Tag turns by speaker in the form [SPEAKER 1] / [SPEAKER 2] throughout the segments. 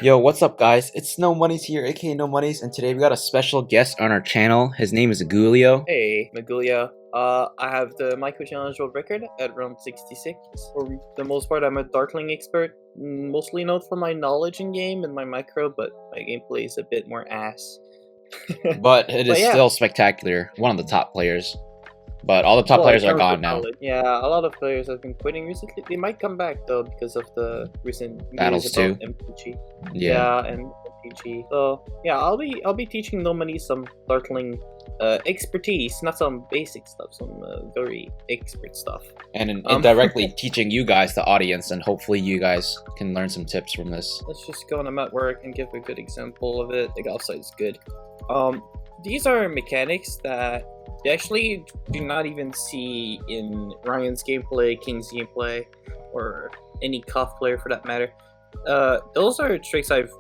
[SPEAKER 1] Yo, what's up guys? It's No Monies here, aka No Monies, and today we got a special guest on our channel. His name is EGULIO.
[SPEAKER 2] Hey, EGULIO. I have the micro challenge world record at round 66. For the most part, I'm a Dartling expert, mostly known for my knowledge in game and my micro, but my gameplay is a bit more ass.
[SPEAKER 1] But it is still spectacular. One of the top players. But all the top players are gone now.
[SPEAKER 2] Yeah, a lot of players have been quitting recently. They might come back though because of the recent
[SPEAKER 1] battles too.
[SPEAKER 2] MPG.
[SPEAKER 1] Yeah,
[SPEAKER 2] and MPG. So yeah, I'll be teaching No Money some Dartling expertise, not some basic stuff, some very expert stuff.
[SPEAKER 1] And indirectly teaching you guys, the audience, and hopefully you guys can learn some tips from this.
[SPEAKER 2] Let's just go on a mat work and give a good example of it. The offside is good. These are mechanics that you actually do not even see in Ryan's gameplay, King's gameplay, or any KOTH player for that matter. Those are tricks I've,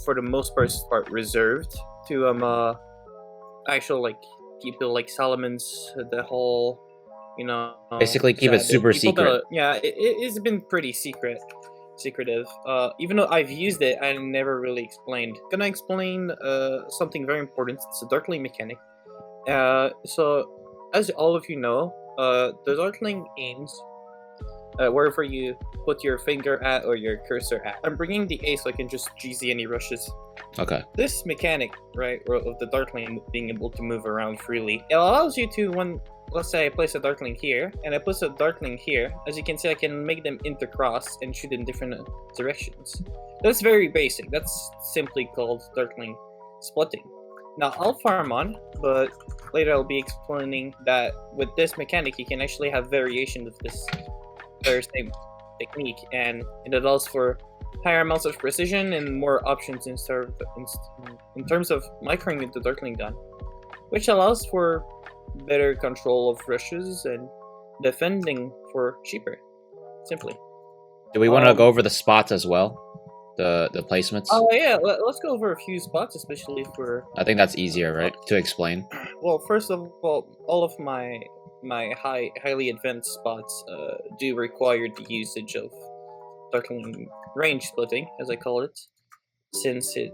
[SPEAKER 2] for the most part, reserved to actual like people like Solomon's, the whole, you know.
[SPEAKER 1] Basically, keep it super secret.
[SPEAKER 2] Yeah, it's been pretty secretive. Even though I've used it, I never really explained. Gonna explain something very important. It's a Darkling mechanic. So as all of you know, the Dartling aims wherever you put your finger at or your cursor at. I'm bringing the A so I can just GZ any rushes. Okay. This mechanic, right, of the Dartling being able to move around freely, it allows you to, when, let's say I place a Dartling here, and I place a Dartling here, as you can see I can make them intercross and shoot in different directions. That's very basic. That's simply called Dartling splitting. Now I'll farm on, but later I'll be explaining that with this mechanic you can actually have variations of this very same technique, and it allows for higher amounts of precision and more options in terms of microing the Dartling gun, which allows for better control of rushes and defending for cheaper, simply.
[SPEAKER 1] Do we want to go over the spots as well? The placements?
[SPEAKER 2] Oh yeah, let's go over a few spots, especially for...
[SPEAKER 1] I think that's easier, right, to explain?
[SPEAKER 2] Well, first of all of my highly advanced spots do require the usage of Dartling range splitting, as I call it, since it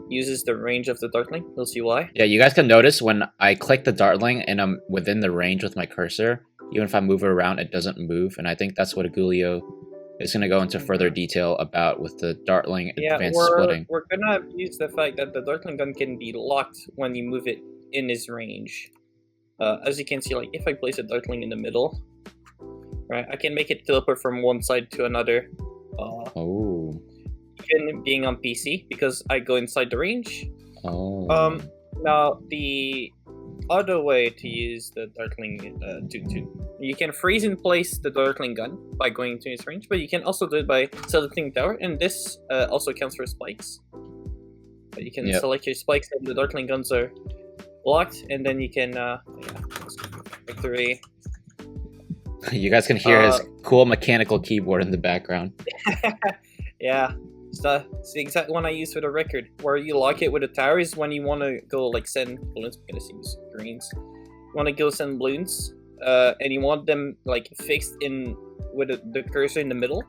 [SPEAKER 2] uses the range of the Dartling. You'll see why. Yeah,
[SPEAKER 1] you guys can notice when I click the Dartling and I'm within the range with my cursor, even if I move it around, it doesn't move, and I think that's what EGULIO is going to go into further detail about with the Dartling advanced splitting.
[SPEAKER 2] We're going to use the fact that the Dartling gun can be locked when you move it in his range. As you can see, like if I place a Dartling in the middle, right, I can make it teleport from one side to another. Even being on PC, because I go inside the range. Now the other way to use the Dartling, you can freeze in place the Dartling gun by going into its range, but you can also do it by selecting tower, and this also counts for spikes. You can select your spikes and the Dartling guns are locked, and then you can victory.
[SPEAKER 1] You guys can hear his cool mechanical keyboard in the background.
[SPEAKER 2] Yeah, it's the exact one I use for the record. Where you lock it with a tower is when you want to go like send balloons. I'm gonna use greens. You want to go send balloons, and you want them like fixed in with the cursor in the middle,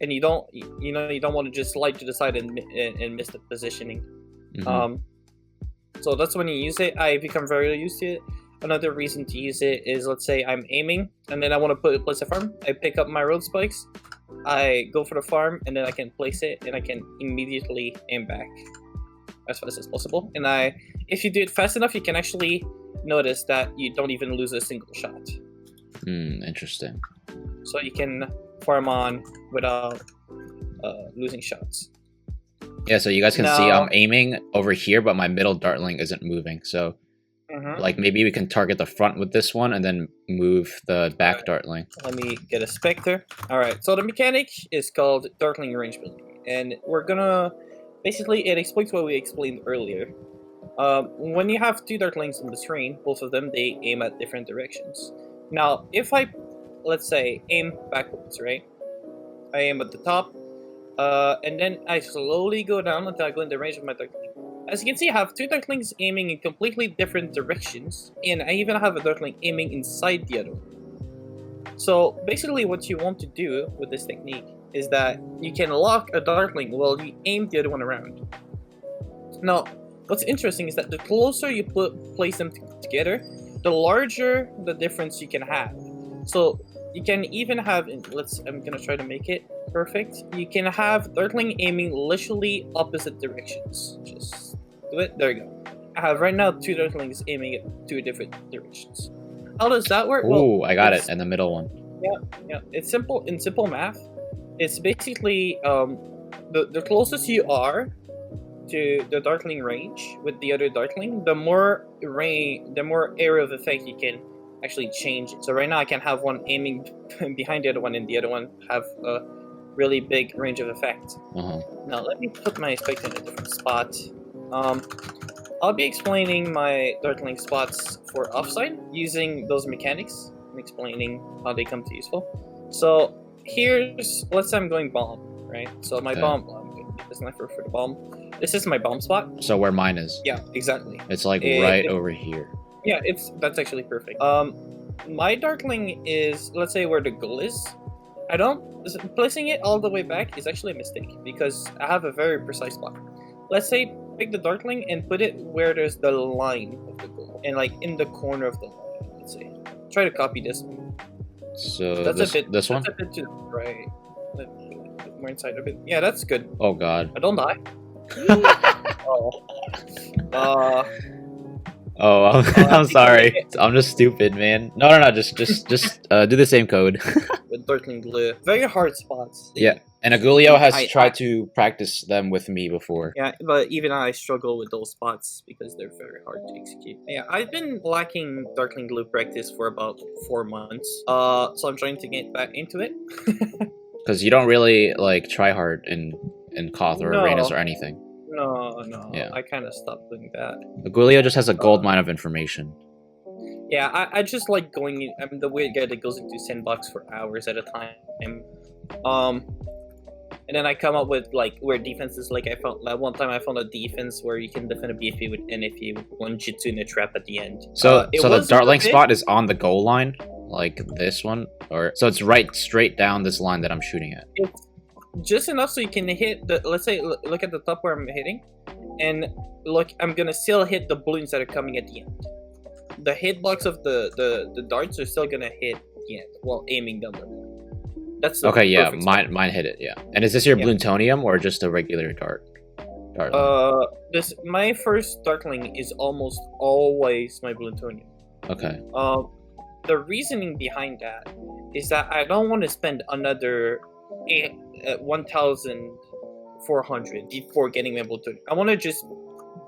[SPEAKER 2] and you don't want to just slide to the side and miss the positioning. So that's when you use it. I become very used to it. Another reason to use it is, let's say I'm aiming and then I want to place a farm. I pick up my road spikes, I go for the farm, and then I can place it and I can immediately aim back as fast as possible. And if you do it fast enough, you can actually notice that you don't even lose a single shot.
[SPEAKER 1] Interesting.
[SPEAKER 2] So you can farm on without losing shots.
[SPEAKER 1] Yeah, so you guys can see I'm aiming over here, but my middle Dartling isn't moving. So, like, maybe we can target the front with this one and then move the back Dartling.
[SPEAKER 2] Let me get a Spectre. Alright, so the mechanic is called Dartling range building. And we're gonna... Basically, it explains what we explained earlier. When you have two Dartlings on the screen, both of them, they aim at different directions. Now, if I, let's say, aim backwards, right? I aim at the top. And then I slowly go down until I go in the range of my Dartling. As you can see, I have two Dartlings aiming in completely different directions, and I even have a Dartling aiming inside the other one. So basically what you want to do with this technique is that you can lock a Darkling while you aim the other one around. Now, what's interesting is that the closer you place them together, the larger the difference you can have. So you can even have, I'm gonna try to make it perfect. You can have Darkling aiming literally opposite directions. Just do it. There you go. I have right now 2 Darklings aiming at 2 different directions. How does that work?
[SPEAKER 1] Ooh, I got it in the middle one.
[SPEAKER 2] Yeah. It's simple. In simple math, it's basically the closest you are to the Darkling range with the other Darkling, the more area of effect you can actually change it. So right now I can have one aiming behind the other one, and the other one have a really big range of effect. Now let me put my spectre in a different spot. I'll be explaining my Darkling spots for offside using those mechanics and explaining how they come to useful. So let's say I'm going bomb, right? So my bomb, this sniper for the bomb. This is my bomb spot.
[SPEAKER 1] So where mine is.
[SPEAKER 2] Yeah, exactly.
[SPEAKER 1] It's like right over here.
[SPEAKER 2] Yeah, that's actually perfect. My Darkling is, let's say, where the goal is. Placing it all the way back is actually a mistake because I have a very precise spot. Let's say pick the Darkling and put it where there's the line of the goal, and like in the corner of the line. Let's say, try to copy this one.
[SPEAKER 1] So
[SPEAKER 2] that's
[SPEAKER 1] this one.
[SPEAKER 2] That's a bit to the right. More inside a bit. Yeah, that's good.
[SPEAKER 1] Oh God.
[SPEAKER 2] I don't die.
[SPEAKER 1] I'm sorry. I'm just stupid, man. No. Just do the same code.
[SPEAKER 2] With Dartling glue, very hard spots.
[SPEAKER 1] Yeah, and EGULIO has tried to practice them with me before.
[SPEAKER 2] Yeah, but even I struggle with those spots because they're very hard to execute. Yeah, I've been lacking Dartling glue practice for about 4 months. So I'm trying to get back into it.
[SPEAKER 1] Because you don't really like try hard in KOTH or arenas or anything.
[SPEAKER 2] No.
[SPEAKER 1] Yeah.
[SPEAKER 2] I kind of stopped doing that.
[SPEAKER 1] EGULIO just has a gold mine of information.
[SPEAKER 2] Yeah, I just like going in. I'm the weird guy that goes into sandbox for hours at a time. And then I come up with like where defenses. Like I found that one time I found a defense where you can defend a BFA with NFA with 1 Jitsu and a trap at the end.
[SPEAKER 1] So the Dartling spot is on the goal line, like this one, or so it's right straight down this line that I'm shooting at.
[SPEAKER 2] It's just enough so you can hit the. Let's say look at the top where I'm hitting, and look, I'm gonna still hit the balloons that are coming at the end. The hitbox of the darts are still gonna hit the end while aiming down the line. That's the
[SPEAKER 1] okay. Yeah,
[SPEAKER 2] spot.
[SPEAKER 1] mine hit it. Yeah, and is this your Bloontonium or just a regular dart?
[SPEAKER 2] My first Dartling is almost always my Bloontonium.
[SPEAKER 1] Okay.
[SPEAKER 2] The reasoning behind that is that I don't want to spend another 1,400 before getting my Bloontonium. I want to just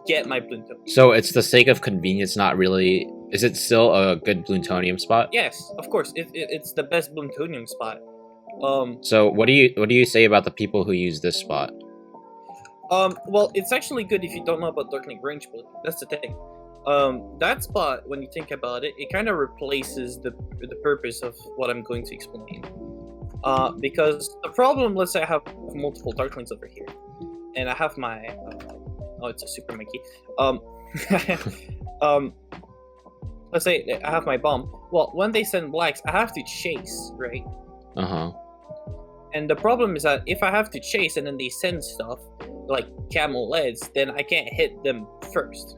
[SPEAKER 2] get my Bloontonium.
[SPEAKER 1] So it's the sake of convenience, not really. Is it still a good Bloontonium spot?
[SPEAKER 2] Yes, of course. It's the best Bloontonium spot.
[SPEAKER 1] So what do you say about the people who use this spot?
[SPEAKER 2] Well, it's actually good if you don't know about Darkling range building. That's the thing. That spot, when you think about it, it kind of replaces the purpose of what I'm going to explain. Because the problem, let's say I have multiple Darklings over here, and I have my it's a super monkey. Let's say I have my bomb. Well, when they send blacks, I have to chase, right? And the problem is that if I have to chase and then they send stuff like camel leads, then I can't hit them first.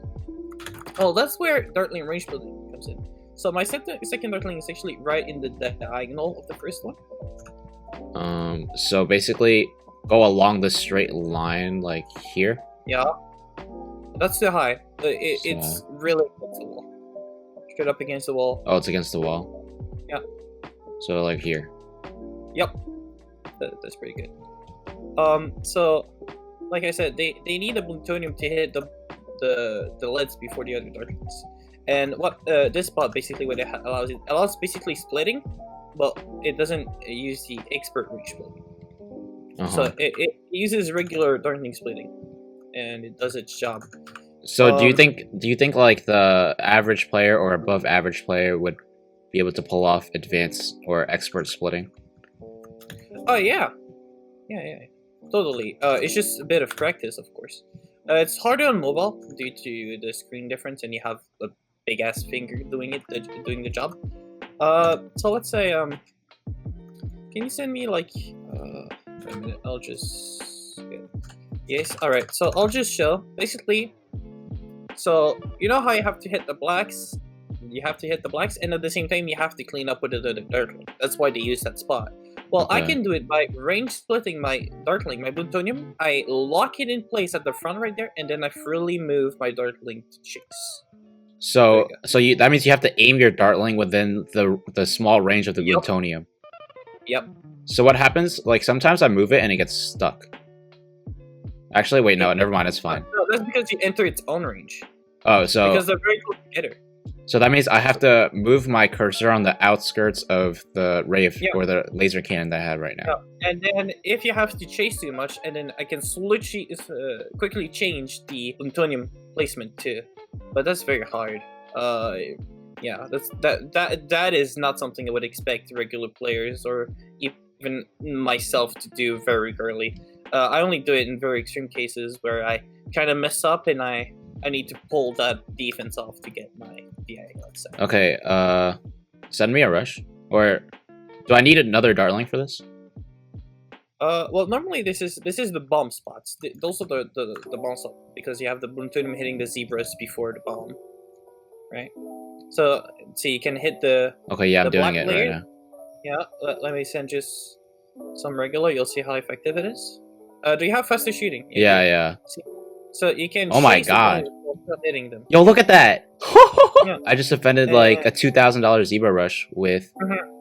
[SPEAKER 2] Oh, that's where Dartling range building comes in. So my second Dartling is actually right in the diagonal of the first one.
[SPEAKER 1] So basically, go along the straight line like here.
[SPEAKER 2] Yeah, that's the high. It's really against the wall. Straight up against the wall.
[SPEAKER 1] Oh, it's against the wall.
[SPEAKER 2] Yeah.
[SPEAKER 1] So like here.
[SPEAKER 2] Yep. That's pretty good. So, like I said, they need a Bloontonium to hit the leads before the other Darklings. And what this spot basically what it allows basically splitting, but it doesn't use the expert reach building. So it uses regular Darkling splitting, and it does its job.
[SPEAKER 1] So do you think like the average player or above average player would be able to pull off advanced or expert splitting?
[SPEAKER 2] Oh yeah, totally. It's just a bit of practice, of course. It's harder on mobile due to the screen difference, and you have a big ass finger doing the job. So let's say can you send me like Wait a minute, I'll just... Yes, alright, so I'll just show. Basically, so you know how you have to hit the blacks? You have to hit the blacks, and at the same time you have to clean up with the Darkling. That's why they use that spot. Well, okay. I can do it by range splitting my Darkling, my Plutonium. I lock it in place at the front right there, and then I freely move my Darkling to chase.
[SPEAKER 1] So that means you have to aim your Dartling within the small range of the Plutonium.
[SPEAKER 2] Yep.
[SPEAKER 1] So what happens? Like sometimes I move it and it gets stuck. Actually, wait, no, never mind. It's fine.
[SPEAKER 2] No, that's because you enter its own range.
[SPEAKER 1] Oh, so
[SPEAKER 2] because they're very close together.
[SPEAKER 1] So that means I have to move my cursor on the outskirts of the ray of, or the laser cannon that I have right now.
[SPEAKER 2] Yeah. And then if you have to chase too much, and then I can quickly change the Plutonium placement too. But that's very hard. Yeah, that is not something I would expect regular players or even myself to do very early. I only do it in very extreme cases where I kind of mess up and I need to pull that defense off to get my DI, let's say.
[SPEAKER 1] Okay, send me a rush. Or do I need another Dartling for this?
[SPEAKER 2] Well, normally this is the bomb spots. Those are the bomb spots because you have the Plutonium hitting the zebras before the bomb, right? So you can hit the.
[SPEAKER 1] Okay, yeah, I'm doing it
[SPEAKER 2] layer.
[SPEAKER 1] right now.
[SPEAKER 2] Yeah, let me send just some regular. You'll see how effective it is. Do you have faster shooting?
[SPEAKER 1] Yeah.
[SPEAKER 2] See? So you can.
[SPEAKER 1] Oh my god!
[SPEAKER 2] Hitting them.
[SPEAKER 1] Yo, look at that!
[SPEAKER 2] Yeah.
[SPEAKER 1] I just offended like a $2,000 zebra rush with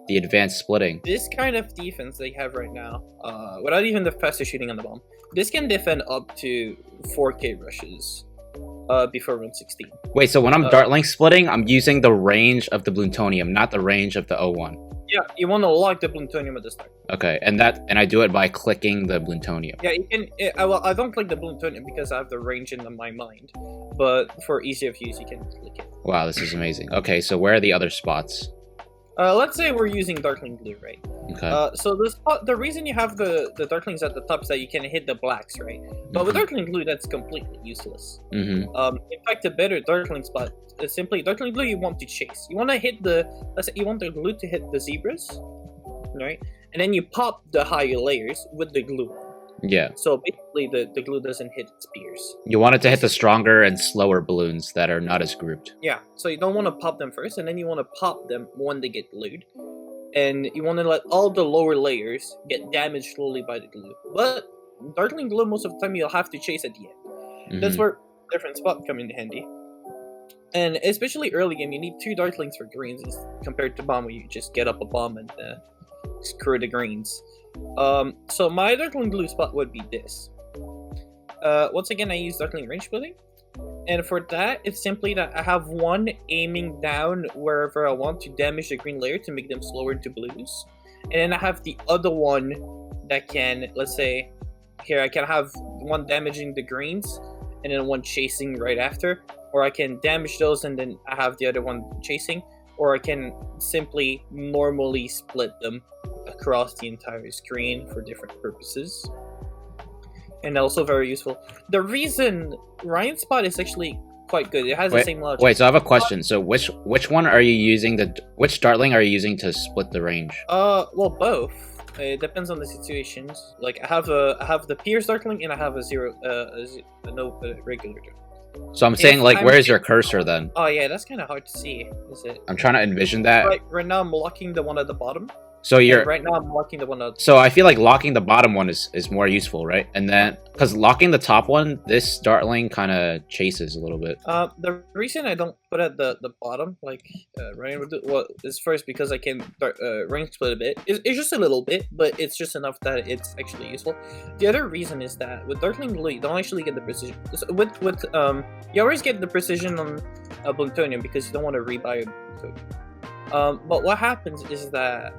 [SPEAKER 1] the advanced splitting.
[SPEAKER 2] This kind of defense they have right now, without even the faster shooting on the bomb, this can defend up to 4K rushes before run 16.
[SPEAKER 1] Wait, so when I'm Dartling splitting, I'm using the range of the Plutonium, not the range of the O1.
[SPEAKER 2] Yeah, you want to lock the Plutonium at the start.
[SPEAKER 1] Okay, and I do it by clicking the Plutonium.
[SPEAKER 2] Yeah, you can. Well, I don't click the Plutonium because I have the range in my mind, but for ease of use, you can click it.
[SPEAKER 1] Wow, this is amazing. Okay, so where are the other spots?
[SPEAKER 2] Let's say we're using Darkling Blue, right?
[SPEAKER 1] Okay.
[SPEAKER 2] So the reason you have the Darklings at the top is that you can hit the blacks, right? But with Darkling Blue, that's completely useless. In fact, the better Darkling spot is simply Darkling Blue. You want to chase. You want to hit let's say you want the glue to hit the zebras, right? And then you pop the higher layers with the glue.
[SPEAKER 1] Yeah.
[SPEAKER 2] So basically, the glue doesn't hit its peers.
[SPEAKER 1] You want it to hit the stronger and slower balloons that are not as grouped.
[SPEAKER 2] Yeah. So you don't want to pop them first, and then you want to pop them when they get glued. And you want to let all the lower layers get damaged slowly by the glue. But Dartling glue, most of the time, you'll have to chase at the end. That's where different spots come in handy. And especially early game, you need 2 Dartlings for greens compared to bomb, where you just get up a bomb and screw the greens. So my Dartling blue spot would be this. Once again, I use Dartling range splitting. And for that, it's simply that I have one aiming down wherever I want to damage the green layer to make them slower to blues. And then I have the other one that can, let's say, here I can have one damaging the greens and then one chasing right after. Or I can damage those and then I have the other one chasing. Or I can simply normally split them across the entire screen for different purposes. And also very useful. The reason Ryan's spot is actually quite good. It has the same logic.
[SPEAKER 1] Wait, so I have a question. So which one are you using which Dartling are you using to split the range?
[SPEAKER 2] Well, both. It depends on the situations. Like I have the Pierce Dartling and I have a regular Dartling.
[SPEAKER 1] So I'm saying, like, where's your cursor then?
[SPEAKER 2] Oh yeah, that's kind of hard to see, is it?
[SPEAKER 1] I'm trying to envision that.
[SPEAKER 2] Right now I'm locking the one at the bottom.
[SPEAKER 1] So you're
[SPEAKER 2] right now I'm locking the one at.
[SPEAKER 1] So I feel like locking the bottom one is more useful, right? And then because locking the top one, this Dartling kind of chases a little bit.
[SPEAKER 2] The reason I don't put at the bottom, like Ryan would do, is first because I can range split a bit. It's just a little bit, but it's just enough that it's actually useful. The other reason is that with Dartling Blue, you don't actually get the precision. With you always get the precision on a Plutonium because you don't want to rebuy a Plutonium. But what happens is that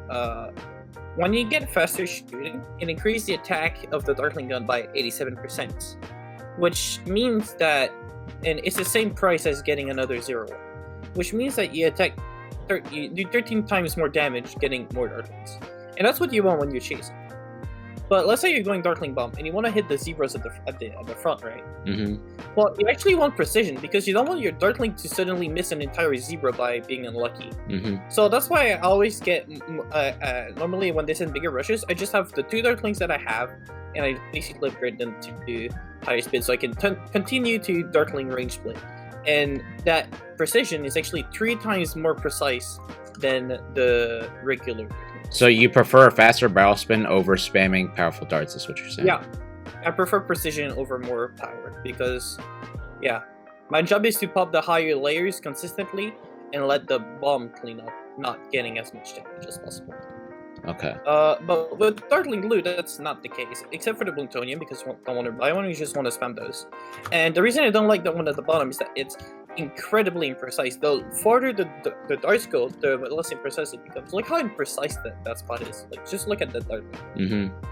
[SPEAKER 2] when you get faster shooting, it increases the attack of the Dartling gun by 87%, which means that, and it's the same price as getting another 0-1, which means that you do 13 times more damage getting more Dartlings, and that's what you want when you're chasing. But let's say you're going Darkling Bomb and you want to hit the zebras at the front, right?
[SPEAKER 1] Mm-hmm.
[SPEAKER 2] Well, you actually want precision because you don't want your Darkling to suddenly miss an entire zebra by being unlucky.
[SPEAKER 1] Mm-hmm.
[SPEAKER 2] So that's why I always get normally when they send bigger rushes, I just have the 2 Darklings that I have, and I basically upgrade them to do higher speed so I can continue to Darkling range split. And that precision is actually 3 times more precise than the regular.
[SPEAKER 1] So you prefer a faster barrel spin over spamming powerful darts, is what you're saying?
[SPEAKER 2] Yeah, I prefer precision over more power because, yeah, my job is to pop the higher layers consistently and let the bomb clean up, not getting as much damage as possible.
[SPEAKER 1] Okay.
[SPEAKER 2] But with Dartling Blue, that's not the case, except for the Bloontonium, because you don't want to buy one, you just want to spam those. And the reason I don't like that one at the bottom is that it's incredibly imprecise. The farther the darts go, the less imprecise it becomes. Look how imprecise that spot is. Like, just look at the Dartling.
[SPEAKER 1] Mm-hmm.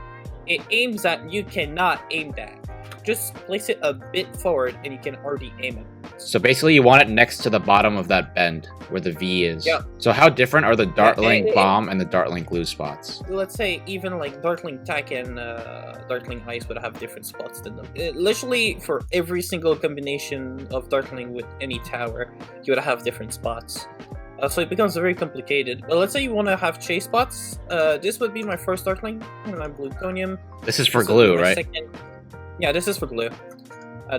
[SPEAKER 2] It aims at you cannot aim that. Just place it a bit forward and you can already aim it.
[SPEAKER 1] So basically you want it next to the bottom of that bend where the V is. Yeah. So how different are the Dartling Bomb and the Dartling Glue spots?
[SPEAKER 2] Let's say even like Dartling Tack and Dartling Ice would have different spots than them. Literally for every single combination of Dartling with any tower, you would have different spots. So it becomes very complicated. But let's say you want to have chase spots. This would be my first Dartling, and I'm Bloontonium.
[SPEAKER 1] This is for glue, right?
[SPEAKER 2] Yeah, this is for glue.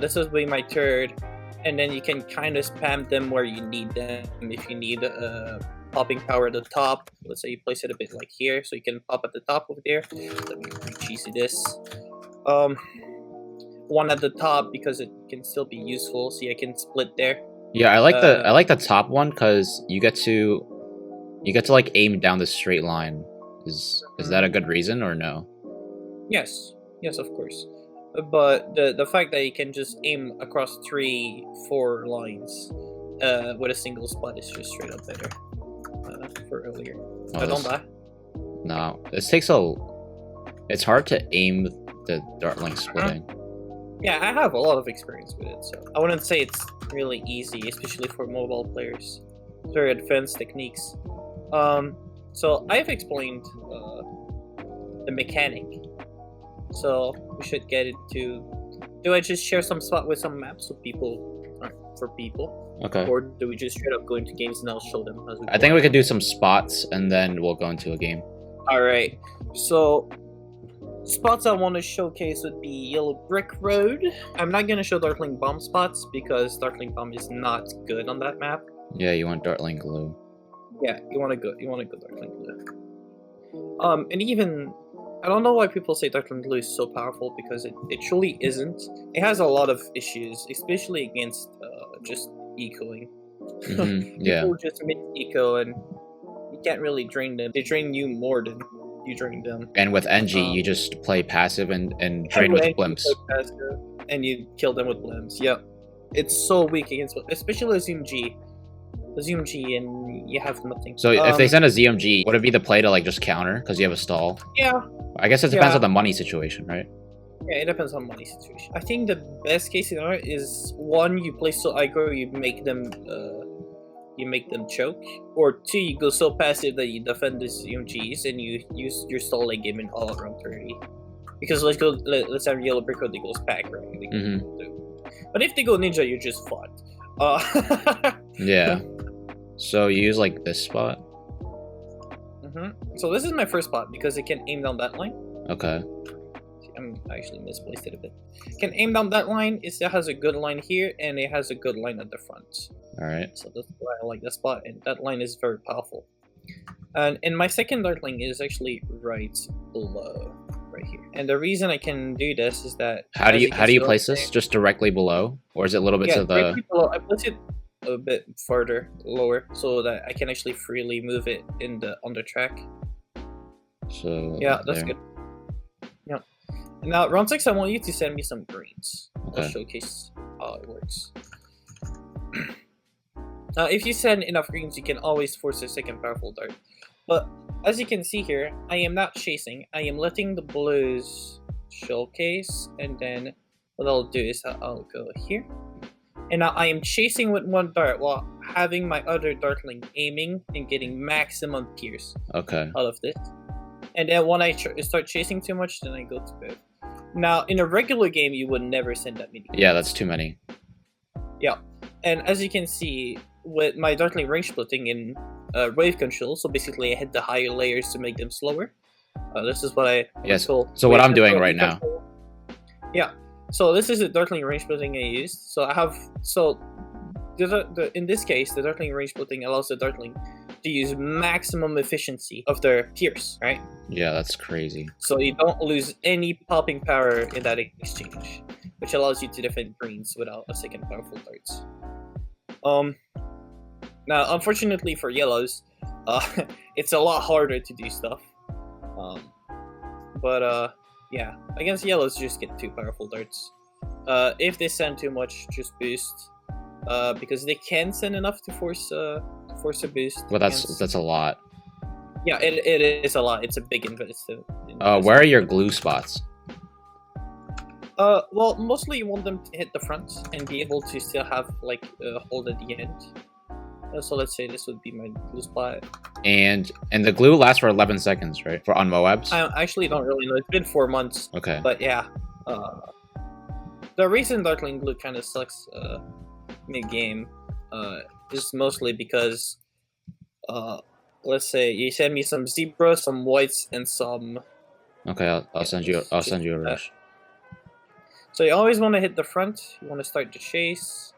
[SPEAKER 2] This would be my third. And then you can kind of spam them where you need them. If you need popping power at the top, let's say you place it a bit like here, so you can pop at the top over there. Let me cheesy this. One at the top because it can still be useful. See, I can split there.
[SPEAKER 1] Yeah, I like the top one because you get to like aim down the straight line. Is that a good reason or no?
[SPEAKER 2] Yes, of course. But the fact that you can just aim across 3-4 lines with a single spot is just straight up better for earlier. Don't die.
[SPEAKER 1] No, this takes it's hard to aim the Dartling splitting.
[SPEAKER 2] Yeah, I have a lot of experience with it, so I wouldn't say it's really easy, especially for mobile players. Very advanced techniques. So I've explained the mechanic. So we should get into. Do I just share some spot with some maps with people, for people?
[SPEAKER 1] Okay.
[SPEAKER 2] Or do we just straight up go into games and I'll show them as we go?
[SPEAKER 1] I think we could do some spots and then we'll go into a game.
[SPEAKER 2] All right. So spots I want to showcase would be Yellow Brick Road. I'm not gonna show Darkling Bomb spots because Darkling Bomb is not good on that map.
[SPEAKER 1] Yeah, you want Dartling Glue.
[SPEAKER 2] Yeah, you want to go Darkling Glue. And even. I don't know why people say Darkling Glue is so powerful because it truly isn't. It has a lot of issues, especially against just ecoing.
[SPEAKER 1] Mm-hmm. Yeah.
[SPEAKER 2] People just eco and you can't really drain them. They drain you more than you drain them.
[SPEAKER 1] And with NG, you just play passive and drain with blimps.
[SPEAKER 2] And you kill them with blimps. Yep. It's so weak against, especially a ZMG. The ZMG and you have nothing.
[SPEAKER 1] So if they send a ZMG, would it be the play to like just counter because you have a stall?
[SPEAKER 2] Yeah.
[SPEAKER 1] I guess it depends on the money situation, right?
[SPEAKER 2] Yeah, it depends on money situation. I think the best case scenario is 1, you play so aggro, you make them choke, or 2, you go so passive that you defend the ZMGs and you use your stall late game in all around 30. Because let's have Yellow Brick Road that goes pack, right? But if they go ninja, you're just fucked.
[SPEAKER 1] Yeah. So you use like this spot?
[SPEAKER 2] So this is my first spot because it can aim down that line.
[SPEAKER 1] Okay.
[SPEAKER 2] I actually misplaced it a bit. It can aim down that line. It still has a good line here, and it has a good line at the front.
[SPEAKER 1] Alright.
[SPEAKER 2] So that's why I like that spot, and that line is very powerful. And my second Dartling is actually right below, right here. And the reason I can do this is that...
[SPEAKER 1] How do you place this? Just directly below? Or is it a little bit to the...
[SPEAKER 2] Directly below. I place it a bit further lower so that I can actually freely move it on the track.
[SPEAKER 1] So
[SPEAKER 2] yeah, that's good. Yeah. Now round 6, I want you to send me some greens.
[SPEAKER 1] Okay.
[SPEAKER 2] I'll showcase how it works. If you send enough greens, you can always force a second powerful dart. But as you can see here, I am not chasing. I am letting the blues showcase, and then what I'll do is I'll go here. And now I am chasing with 1 dart while having my other Dartling aiming and getting maximum pierce
[SPEAKER 1] out of
[SPEAKER 2] this. And then when I start chasing too much, then I go to both. Now, in a regular game, you would never send that many.
[SPEAKER 1] Yeah, that's too many.
[SPEAKER 2] Yeah, and as you can see, with my Dartling range splitting in wave control, so basically I hit the higher layers to make them slower. This is what I
[SPEAKER 1] call so what I'm doing right now.
[SPEAKER 2] Yeah, so this is the Dartling range splitting I used. So I have in this case, the Dartling range splitting allows the Dartling to use maximum efficiency of their pierce, right?
[SPEAKER 1] Yeah, that's crazy. So
[SPEAKER 2] you don't lose any popping power in that exchange, which allows you to defend greens without a second powerful darts. Now, unfortunately for yellows, it's a lot harder to do stuff. Yeah, against yellows, just get 2 powerful darts. If they send too much, just boost. Because they can send enough to force a boost.
[SPEAKER 1] Well, that's a lot.
[SPEAKER 2] Yeah, it is a lot. It's a big investment.
[SPEAKER 1] Where are your glue spots?
[SPEAKER 2] Well, mostly you want them to hit the front and be able to still have like a hold at the end. So let's say this would be my glue spot.
[SPEAKER 1] And the glue lasts for 11 seconds, right? On Moabs?
[SPEAKER 2] I actually don't really know. It's been 4 months.
[SPEAKER 1] Okay.
[SPEAKER 2] But yeah, the reason Darkling glue kind of sucks mid-game is mostly because let's say you send me some zebra, some whites, and some.
[SPEAKER 1] Okay, I'll send you a rush.
[SPEAKER 2] So you always want to hit the front. You want to start the chase.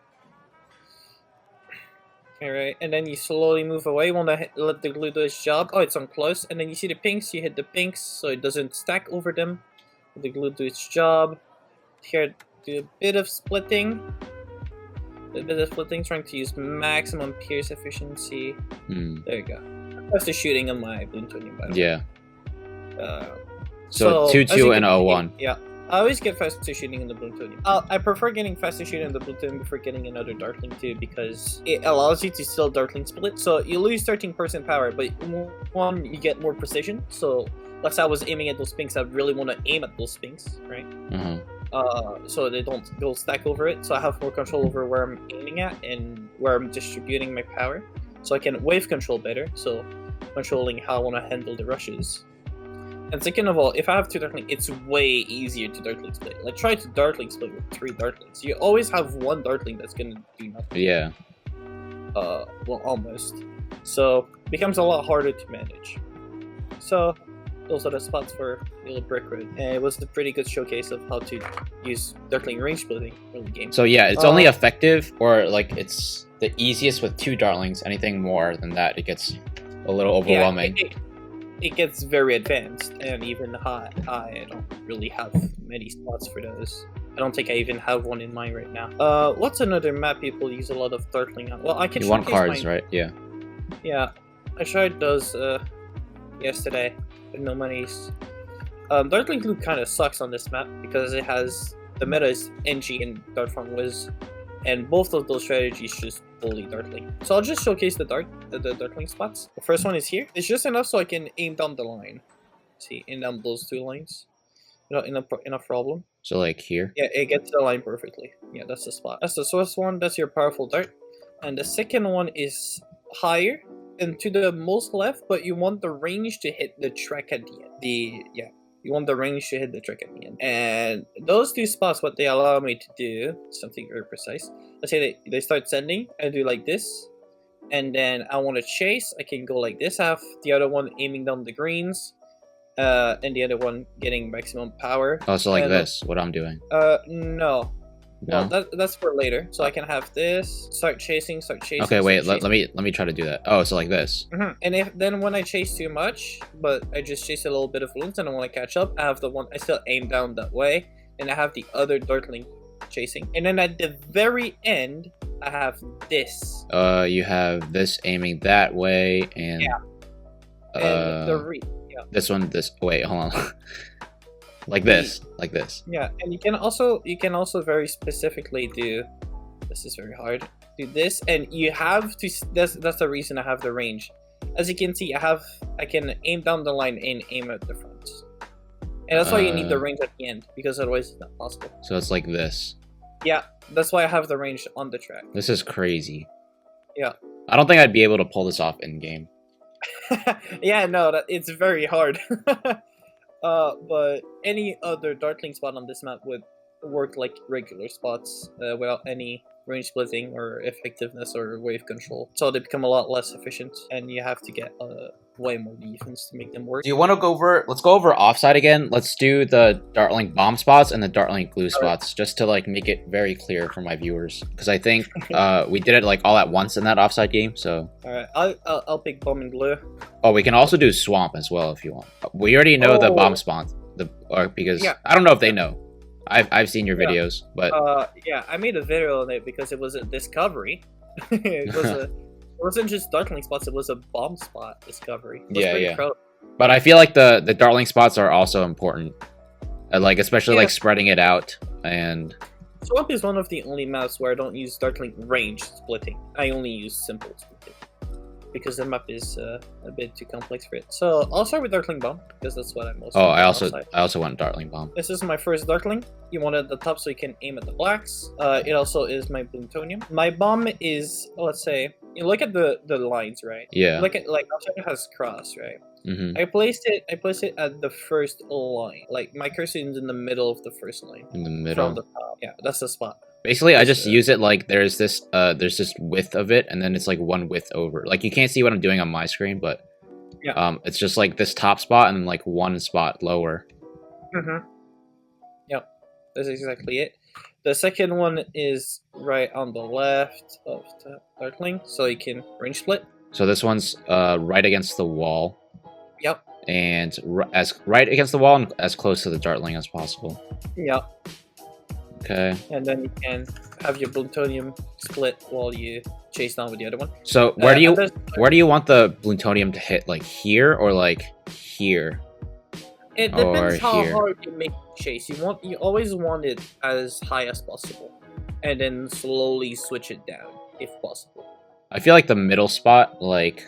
[SPEAKER 2] Alright, and then you slowly move away. You want to let the glue do its job. Oh, it's on close. And then you see the pinks. You hit the pinks so it doesn't stack over them. Let the glue do its job. Here, do a bit of splitting. Trying to use maximum pierce efficiency. There you go. That's the shooting on my Bloons Tubers, by the way.
[SPEAKER 1] Yeah. So 2-2 and 0-1.
[SPEAKER 2] Yeah. I always get faster shooting in the Bloons Tubers. I prefer getting faster shooting in the Bloons Tubers before getting another Dartling too, because it allows you to still Dartling split. So you lose 13% power, but one, you get more precision. So let's say I was aiming at those pinks, I really want to aim at those pinks, right? So they don't go stack over it. So I have more control over where I'm aiming at and where I'm distributing my power. So I can wave control better. So controlling how I want to handle the rushes. And second of all, if I have 2 Dartling, it's way easier to Dartling split. Like, try to Dartling split with 3 Dartlings. You always have 1 Dartling that's gonna do nothing.
[SPEAKER 1] Yeah.
[SPEAKER 2] Well, almost. So, it becomes a lot harder to manage. So, those are the spots for Yellow Brick Road. And it was a pretty good showcase of how to use Dartling range splitting in the game.
[SPEAKER 1] So yeah, it's only effective, or like it's the easiest with 2 Dartlings. Anything more than that, it gets a little overwhelming.
[SPEAKER 2] Yeah, it gets very advanced and even high. I don't really have many spots for those. I don't think I even have one in mind right now. What's another map people use a lot of Dartling on? Well, I can.
[SPEAKER 1] You want cards, right? Yeah.
[SPEAKER 2] Yeah, I tried those yesterday with no monies. Dartling glue kind of sucks on this map because it has the meta is NG and Dartfront Wiz, and both of those strategies just bully Dartling. So I'll just showcase the Dartling spots. The first one is here. It's just enough so I can aim down the line. See, aim down those 2 lines. In a problem.
[SPEAKER 1] So like here?
[SPEAKER 2] Yeah, it gets the line perfectly. Yeah, that's the spot. That's the first one. That's your powerful dart. And the second one is higher and to the most left, but you want the range to hit the track at the end. You want the range to hit the track at the end. And those 2 spots, what they allow me to do, something very precise. Let's say they start sending, I do like this. And then I want to chase, I can go like this. I have the other one aiming down the greens. And the other one getting maximum power.
[SPEAKER 1] Oh, so like this, what I'm doing?
[SPEAKER 2] No. Well, that's for later. So I can have this, start chasing.
[SPEAKER 1] Okay, wait, let me try to do that. Oh, so like this.
[SPEAKER 2] And then when I chase too much, but I just chase a little bit of balloons and I want to catch up, I have the one, I still aim down that way, and I have the other Dartling chasing. And then at the very end, I have this.
[SPEAKER 1] You have this aiming that way, and...
[SPEAKER 2] Yeah. And
[SPEAKER 1] this one, wait, hold on. like this.
[SPEAKER 2] Yeah, and you can also very specifically do, this is very hard, do this, and you have to, that's the reason I have the range. As you can see, I can aim down the line and aim at the front. And that's why you need the range at the end, because otherwise it's not possible.
[SPEAKER 1] So it's like this.
[SPEAKER 2] Yeah, that's why I have the range on the track.
[SPEAKER 1] This is crazy.
[SPEAKER 2] Yeah.
[SPEAKER 1] I don't think I'd be able to pull this off in game.
[SPEAKER 2] Yeah, no, it's very hard. But any other Dartling spot on this map would work like regular spots without any range splitting or effectiveness or wave control. So they become a lot less efficient, and you have to get way more defense to make them work.
[SPEAKER 1] Do you want to go over? Let's go over offside again. Let's do the Dartling bomb spots and the Dartling glue spots, just to like make it very clear for my viewers, because I think we did it like all at once in that offside game. So
[SPEAKER 2] all right, I'll pick bomb and glue.
[SPEAKER 1] Oh, we can also do swamp as well if you want. We already know the bomb spots, because I don't know if they know. I've seen your videos, but
[SPEAKER 2] yeah, I made a video on it because it was a discovery. It wasn't just Dartling spots; it was a bomb spot discovery.
[SPEAKER 1] Yeah. But I feel like the Dartling spots are also important, like especially like spreading it out. And
[SPEAKER 2] swamp is one of the only maps where I don't use Dartling range splitting. I only use simple splitting, because the map is a bit too complex for it. So I'll start with Dartling Bomb, because that's what I'm most.
[SPEAKER 1] Oh, I also want Dartling Bomb.
[SPEAKER 2] This is my first Dartling. You want it at the top so you can aim at the blacks. It also is my Bloontonium. My bomb is, let's say, you look at the lines, right?
[SPEAKER 1] Yeah.
[SPEAKER 2] Look at like outside it has cross, right?
[SPEAKER 1] Mm-hmm.
[SPEAKER 2] I placed it at the first line. Like my cursor is in the middle of the first line.
[SPEAKER 1] In the middle.
[SPEAKER 2] From the top. Yeah, that's the spot.
[SPEAKER 1] Basically, I just use it like there's this width of it, and then it's like one width over. Like you can't see what I'm doing on my screen, but it's just like this top spot and then like one spot lower.
[SPEAKER 2] Mm-hmm. Yep, that's exactly it. The second one is right on the left of the Dartling, so you can range split.
[SPEAKER 1] So this one's right against the wall.
[SPEAKER 2] Yep.
[SPEAKER 1] And as right against the wall and as close to the Dartling as possible.
[SPEAKER 2] Yep.
[SPEAKER 1] Okay.
[SPEAKER 2] And then you can have your Bloontonium split while you chase down with the other one.
[SPEAKER 1] So where do you want the Bloontonium to hit? Like here or like here?
[SPEAKER 2] It depends how hard you make the chase. You always want it as high as possible, and then slowly switch it down if possible.
[SPEAKER 1] I feel like the middle spot, like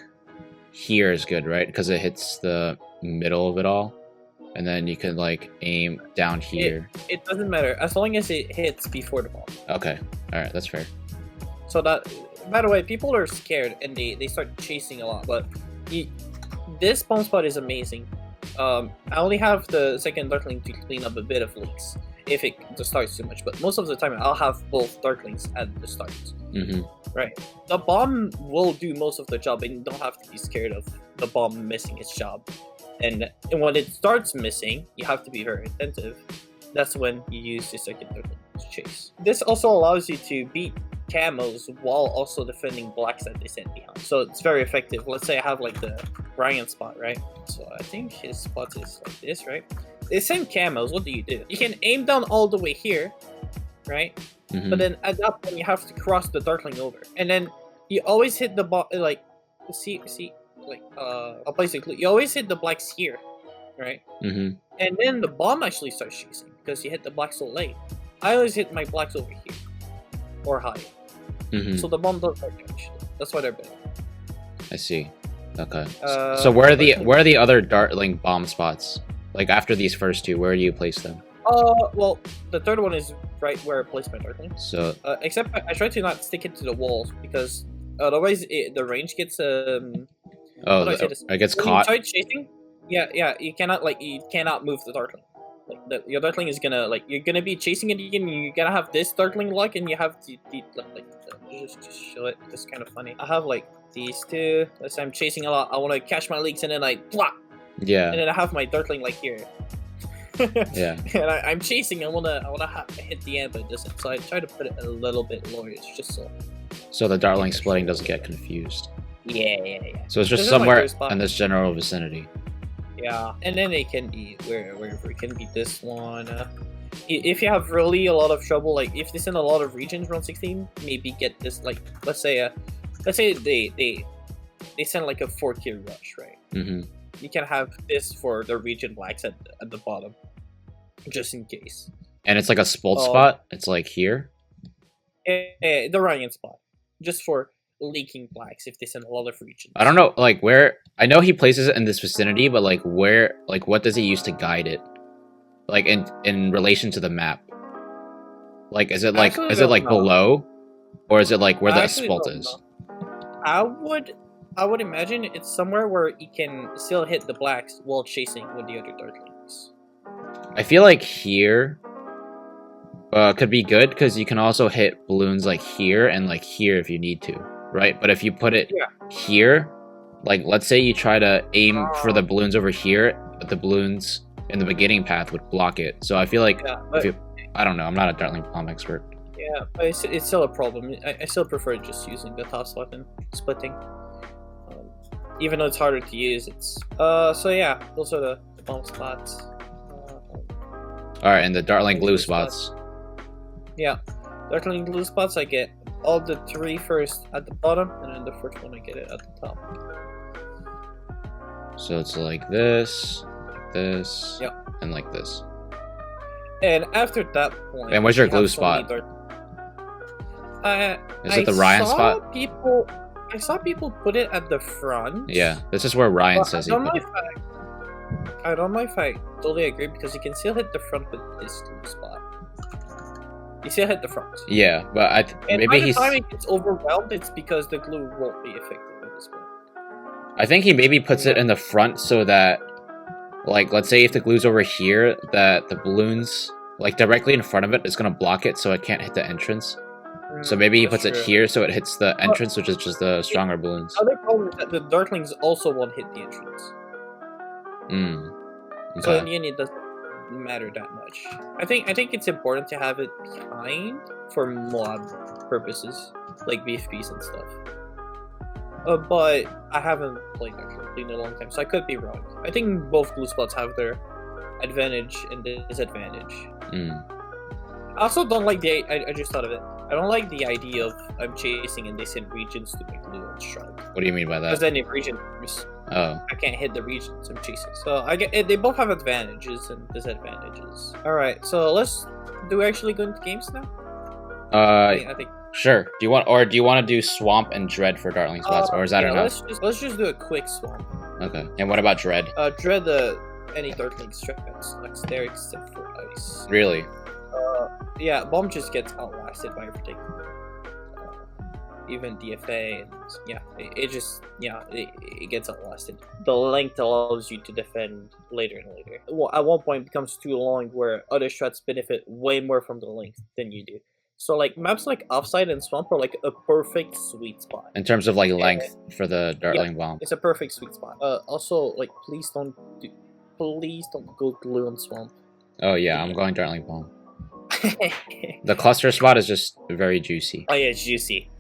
[SPEAKER 1] here, is good, right? Because it hits the middle of it all. And then you can like aim down here.
[SPEAKER 2] It doesn't matter as long as it hits before the bomb.
[SPEAKER 1] Okay, all right, that's fair.
[SPEAKER 2] So that, by the way, people are scared and they start chasing a lot. But this bomb spot is amazing. I only have the second Dartling to clean up a bit of leaks if it starts too much. But most of the time, I'll have both Dartlings at the start.
[SPEAKER 1] Mm-hmm.
[SPEAKER 2] Right. The bomb will do most of the job, and you don't have to be scared of the bomb missing its job. And when it starts missing, you have to be very attentive. That's when you use the second Dartling to chase. This also allows you to beat camos while also defending blacks that they sent behind. So it's very effective. Let's say I have like the Ryan spot, right? So I think his spot is like this, right? They send camos. What do? You can aim down all the way here, right? Mm-hmm. But then at that point, you have to cross the Dartling over. And then you always hit the ball, like, see. Like I'll place it. You always hit the blacks here, right?
[SPEAKER 1] Mm-hmm.
[SPEAKER 2] And then the bomb actually starts chasing because you hit the blacks so late. I always hit my blacks over here or higher,
[SPEAKER 1] mm-hmm.
[SPEAKER 2] so the bomb doesn't start actually. That's why they're better.
[SPEAKER 1] I see. Okay. So where are the other Dartling bomb spots? Like after these first two, where do you place them?
[SPEAKER 2] Well, the third one is right where I place my Dartling.
[SPEAKER 1] So
[SPEAKER 2] except I try to not stick it to the walls because otherwise the range gets
[SPEAKER 1] it gets caught.
[SPEAKER 2] When you start chasing, you cannot move the Dartling. Like your Dartling is gonna you're gonna be chasing it again. You're gonna have this Dartling luck, and you have to just show it. It's kind of funny. I have like these two. Let's say I'm chasing a lot. I want to catch my leaks, and then I plop.
[SPEAKER 1] Yeah.
[SPEAKER 2] And then I have my Dartling like here.
[SPEAKER 1] Yeah.
[SPEAKER 2] And I'm chasing. I wanna hit the end, but it doesn't. So I try to put it a little bit lower, just
[SPEAKER 1] so the Dartling splitting doesn't get confused.
[SPEAKER 2] Yeah.
[SPEAKER 1] So it's just somewhere in this general vicinity.
[SPEAKER 2] Yeah, and then it can be wherever it can be this one. If you have really a lot of trouble, like if this in a lot of regions round 16, maybe get this like let's say they send like a 4-tier rush, right?
[SPEAKER 1] Mm-hmm.
[SPEAKER 2] You can have this for the region blacks at the bottom, just in case.
[SPEAKER 1] And it's like a spolt spot. It's like here.
[SPEAKER 2] The Ryan spot, just for leaking blacks if they send a lot of regions.
[SPEAKER 1] I don't know, like where. I know he places it in this vicinity, but like where, like what does he use to guide it? Like in relation to the map. Like is it like below, or is it like where the spolt is?
[SPEAKER 2] I would I would imagine it's somewhere where he can still hit the blacks while chasing with the other Darklings.
[SPEAKER 1] I feel like here could be good because you can also hit balloons like here and like here if you need to, right? But if you put it here, like let's say you try to aim for the balloons over here, but the balloons in the beginning path would block it. So I feel like if you, I don't know, I'm not a Dartling bomb expert.
[SPEAKER 2] Yeah, but it's still a problem. I still prefer just using the toss weapon, splitting. Even though it's harder to use, it's so yeah, those are the bomb spots.
[SPEAKER 1] Alright, and the Dartling glue spots.
[SPEAKER 2] Yeah, Dartling glue spots, I get all the 3 first at the bottom, and then the first one I get it at the top.
[SPEAKER 1] So it's like this, and like this.
[SPEAKER 2] And after that point...
[SPEAKER 1] And where's your glue spot? Is it the Ryan spot?
[SPEAKER 2] I saw people put it at the front.
[SPEAKER 1] Yeah, this is where Ryan says he put it.
[SPEAKER 2] I don't know if I totally agree, because you can still hit the front with this glue spot. You still hit the front.
[SPEAKER 1] Yeah, but maybe he's...
[SPEAKER 2] by the time it gets overwhelmed, it's because the glue won't be effective at this point.
[SPEAKER 1] I think he maybe puts it in the front so that, like, let's say if the glue's over here, that the balloons, like, directly in front of it is going to block it so it can't hit the entrance. So maybe he puts it here so it hits the entrance, which is just the stronger balloons.
[SPEAKER 2] The other problem is that the Darklings also won't hit the entrance.
[SPEAKER 1] Okay.
[SPEAKER 2] So in the end, it doesn't matter that much. I think it's important to have it behind for mob purposes, like BFPs and stuff. But I haven't played Darkling in a long time, so I could be wrong. I think both glue spots have their advantage and disadvantage. I also don't like the... I just thought of it. I don't like the idea of I'm chasing and they send regions to make glue and strike.
[SPEAKER 1] What do you mean by that?
[SPEAKER 2] Because then if region... I can't hit the regions I'm chasing. So I get they both have advantages and disadvantages. Alright, so do we actually go into games now? I think
[SPEAKER 1] sure. Do you want to do Swamp and Dread for Dartling spots, or is that enough?
[SPEAKER 2] Let's just do a quick Swamp.
[SPEAKER 1] Okay. And what about Dread?
[SPEAKER 2] Dread, any Dartling strats like there except for Ice.
[SPEAKER 1] Really?
[SPEAKER 2] Yeah, Bomb just gets outlasted by everything. Even DFA, and yeah, it gets outlasted. The length allows you to defend later and later. Well, at one point it becomes too long where other strats benefit way more from the length than you do. So like maps like Offside and Swamp are like a perfect sweet spot.
[SPEAKER 1] In terms of like length for the Dartling bomb.
[SPEAKER 2] It's a perfect sweet spot. Also like please don't go glue on Swamp.
[SPEAKER 1] Oh yeah, I'm going Dartling bomb. The cluster spot is just very juicy.
[SPEAKER 2] Oh yeah, it's juicy.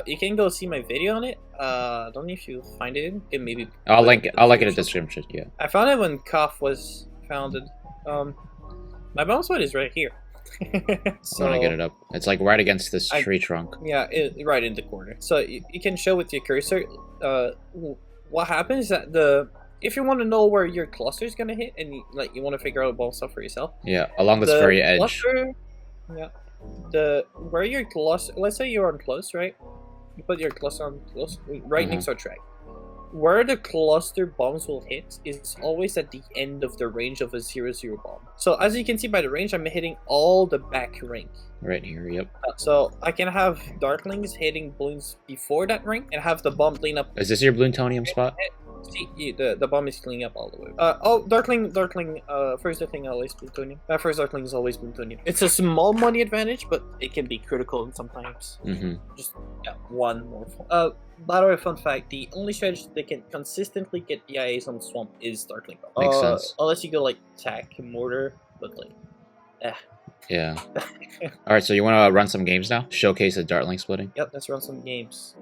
[SPEAKER 2] You can go see my video on it. I don't know if you find it. Maybe
[SPEAKER 1] I'll link it in the description. Yeah.
[SPEAKER 2] I found it when KOTH was founded. My bomb spot is right here. So
[SPEAKER 1] I want to get it up. It's like right against this tree trunk.
[SPEAKER 2] Yeah, right in the corner. So you can show with your cursor. What happens is that if you want to know where your cluster is gonna hit, and you want to figure out bomb stuff for yourself.
[SPEAKER 1] Yeah, along this very edge.
[SPEAKER 2] Cluster, yeah. Where your cluster, let's say you're on close, right? You put your cluster on close, right next to a track. Where the cluster bombs will hit is always at the end of the range of a 0-0 bomb. So as you can see by the range, I'm hitting all the back ring.
[SPEAKER 1] Right here, yep.
[SPEAKER 2] So I can have Darklings hitting balloons before that ring and have the bomb clean up.
[SPEAKER 1] Is this your Bloontonium spot?
[SPEAKER 2] See, the bomb is cleaning up all the way. Darkling, first Darkling always Bloontonium. First Darkling is always Bloontonium. It's a small money advantage, but it can be critical sometimes. Just, one more fun. By the way, fun fact, the only strategy that can consistently get DIAs on Swamp is Darkling.
[SPEAKER 1] Makes sense.
[SPEAKER 2] Unless you go like Tack, Mortar, but like,
[SPEAKER 1] yeah. Alright, so you want to run some games now? Showcase the Dartling splitting?
[SPEAKER 2] Yep, let's run some games.